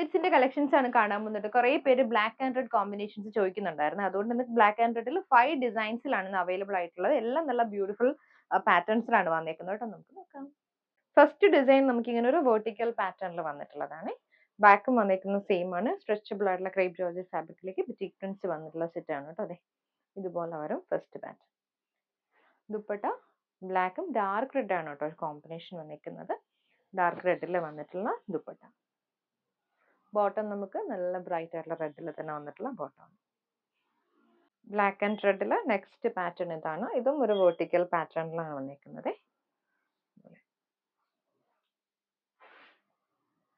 ജോർജറ്റ്സിന്റെ collections ആണ് കാണാൻ പോകുന്നത്. കുറെ പേര് ബ്ലാക്ക് ആൻഡ് റെഡ് കോമ്പിനേഷൻസ് ചോദിക്കുന്നുണ്ടായിരുന്നു. അതുകൊണ്ട് നമുക്ക് ബ്ലാക്ക് ആൻഡ് റെഡിൽ 5 ഡിസൈൻസിലാണ് അവൈലബിൾ ആയിട്ടുള്ളത്. എല്ലാം നല്ല ബ്യൂട്ടിഫുൾ പാറ്റേൺസിലാണ് വന്നേക്കുന്നത് കേട്ടോ. നമുക്ക് നോക്കാം. ഫസ്റ്റ് ഡിസൈൻ നമുക്ക് ഇങ്ങനെ ഒരു വെർട്ടിക്കൽ പാറ്റേണിൽ വന്നിട്ടുള്ളതാണ്. ബാക്കും വന്നേക്കുന്നത് സെയിം ആണ്. സ്ട്രെച്ചബിൾ ആയിട്ടുള്ള ക്രേപ്പ് ജോർജറ്റ് ഫാബ്രിക്കിലേക്ക് ബുട്ടീക് പ്രിന്റ്സ് വന്നിട്ടുള്ള സെറ്റ് ആണ് കേട്ടോ. അതെ, ഇതുപോലെ വരും ഫസ്റ്റ് പാറ്റേൺ. ദുപ്പട്ട ബ്ലാക്കും ഡാർക്ക് റെഡ് ആണ് കേട്ടോ കോമ്പിനേഷൻ വന്നിരിക്കുന്നത്. ഡാർക്ക് റെഡിൽ വന്നിട്ടുള്ള ദുപ്പട്ട. ബോട്ടം നമുക്ക് നല്ല ബ്രൈറ്റ് ആയിട്ടുള്ള റെഡിൽ തന്നെ വന്നിട്ടുള്ള ബോട്ടം. ബ്ലാക്ക് ആൻഡ് റെഡിൽ നെക്സ്റ്റ് പാറ്റേൺ ഇതാണ്. ഇതും ഒരു വെർട്ടിക്കൽ പാറ്റേണിലാണ് വന്നിരിക്കുന്നത്.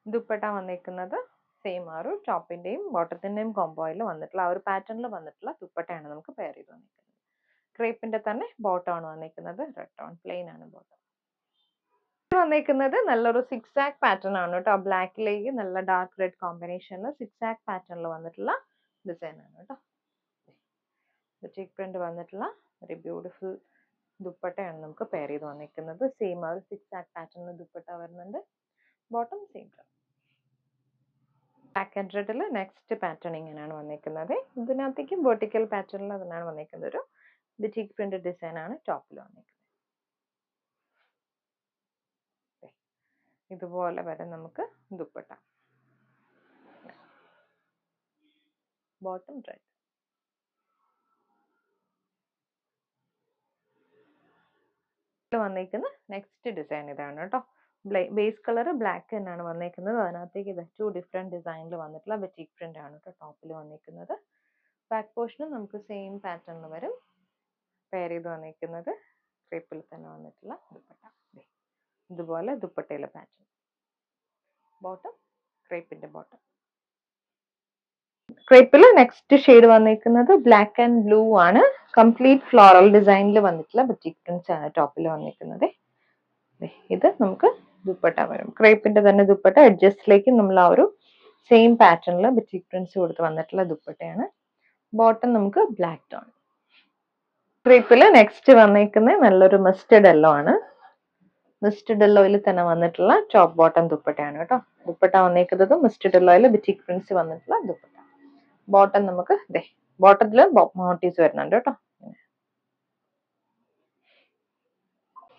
ദുപ്പട്ട വന്നിരിക്കുന്നത് സെയിം ആ ഒരു ടോപ്പിന്റെയും ബോട്ടത്തിന്റെയും കോംബോയിൽ വന്നിട്ടുള്ള ആ ഒരു പാറ്റേണിൽ വന്നിട്ടുള്ള ദുപ്പട്ടയാണ് നമുക്ക് പെയർ ചെയ്ത് വന്നിരിക്കുന്നത്. ക്രേപ്പിന്റെ തന്നെ ബോട്ടം ആണ് വന്നിരിക്കുന്നത്. റെഡ് ടോൺ പ്ലെയിൻ ആണ് ബോട്ടം. വന്നിരിക്കുന്നത് നല്ലൊരു സിക്സ് ആക്ക് പാറ്റേൺ ആണ് കേട്ടോ. ബ്ലാക്കിലേക്ക് നല്ല ഡാർക്ക് റെഡ് കോമ്പിനേഷനിൽ സിക്സ് ആക്ക് പാറ്റേണിൽ വന്നിട്ടുള്ള ഡിസൈൻ ആണ് കേട്ടോ. ബുട്ടീക് പ്രിന്റ് വന്നിട്ടുള്ള ഒരു ബ്യൂട്ടിഫുൾ ദുപ്പട്ടയാണ് നമുക്ക് പെയർ ചെയ്ത് വന്നിരിക്കുന്നത്. സെയിം ആ ഒരു സിക്സ് ആക്ക് പാറ്റേണിൽ ദുപ്പട്ട വരുന്നുണ്ട്. Bottom same. ബ്ലാക്ക് ആൻഡ് റെഡിൽ നെക്സ്റ്റ് പാറ്റേൺ ഇങ്ങനെയാണ് വന്നിരിക്കുന്നത്. ഇതിനകത്തേക്കും വെർട്ടിക്കൽ പാറ്റേണിൽ അതിനാണ് വന്നിരിക്കുന്നത്. ഒരു ബുട്ടീക് പ്രിന്റ് ഡിസൈൻ ആണ് ടോപ്പിൽ വന്നിരിക്കുന്നത്. ഇതുപോലെ വരെ നമുക്ക് ദുപ്പട്ട. Bottom red. വന്നിരിക്കുന്ന നെക്സ്റ്റ് ഡിസൈൻ ഇതാണ് കേട്ടോ. ബേസ് കളർ ബ്ലാക്ക് തന്നെയാണ് വന്നിരിക്കുന്നത്. അതിനകത്തേക്ക് ഇത് 2 ഡിഫറെന്റ് ഡിസൈനിൽ വന്നിട്ടുള്ള ബുട്ടീക് പ്രിന്റ് ആണ് കേട്ടോ ടോപ്പിൽ വന്നിരിക്കുന്നത്. ബാക്ക് പോർഷനും നമുക്ക് സെയിം പാറ്റേണിൽ വരും. പെയർ ചെയ്ത് വന്നിരിക്കുന്നത് ക്രേപ്പിൽ തന്നെ വന്നിട്ടുള്ള ദുപ്പട്ട. ഇതുപോലെ ദുപ്പട്ടയിലെ പാറ്റേൺ. ബോട്ടം ക്രേപ്പിന്റെ ബോട്ടം. ക്രേപ്പിൽ നെക്സ്റ്റ് ഷെയ്ഡ് വന്നിരിക്കുന്നത് ബ്ലാക്ക് ആൻഡ് ബ്ലൂ ആണ്. കംപ്ലീറ്റ് ഫ്ലോറൽ ഡിസൈനിൽ വന്നിട്ടുള്ള ബുട്ടീക് പ്രിന്റ്സ് ആണ് ടോപ്പിൽ വന്നിരിക്കുന്നത്. ഇത് നമുക്ക് ദുപ്പട്ട വരും. ക്രേപ്പിന്റെ തന്നെ ദുപ്പട്ട എഡ്ജസ്റ്റിലേക്ക് നമ്മൾ ആ ഒരു സെയിം പാറ്റേണിൽ ബുട്ടീക് പ്രിന്റ്സ് കൊടുത്ത് വന്നിട്ടുള്ള ദുപ്പട്ടയാണ്. ബോട്ടം നമുക്ക് ബ്ലാക്ക് ടോൺ. ക്രേപ്പിൽ നെക്സ്റ്റ് വന്നിരിക്കുന്നത് നല്ലൊരു മസ്റ്റർഡ് യെല്ലോ ആണ്. മസ്റ്റർഡ് യെല്ലോയിൽ തന്നെ വന്നിട്ടുള്ള ടോപ്പ് ബോട്ടം ദുപ്പട്ടയാണ് കേട്ടോ. ദുപ്പട്ട വന്നിരിക്കുന്നത് മസ്റ്റർഡ് യെല്ലോയിൽ ബുട്ടീക് പ്രിന്റ്സ് വന്നിട്ടുള്ള ദുപ്പട്ട. ബോട്ടം നമുക്ക് ബോട്ടത്തിൽ മോട്ടീവ്സ് വരുന്നുണ്ട് കേട്ടോ.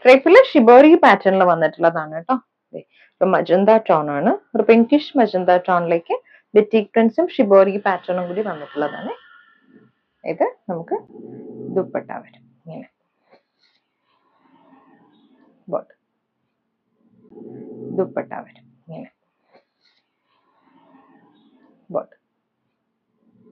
ക്രേപ്പില് ഷിബോറി പാറ്റേണിൽ വന്നിട്ടുള്ളതാണ് കേട്ടോ. ഇപ്പൊ മജന്ത ടോൺ ആണ്. ഒരു പിങ്കിഷ് മജന്ത ടോണിലേക്ക് ബുട്ടീക് പ്രിന്റ്സും ഷിബോറി പാറ്റേണും കൂടി വന്നിട്ടുള്ളതാണ്. ഇത് നമുക്ക് ദുപ്പട്ട വരും ഇങ്ങനെ. ബോട്ടം ദുപ്പട്ട വരും ഇങ്ങനെ. ബോട്ടം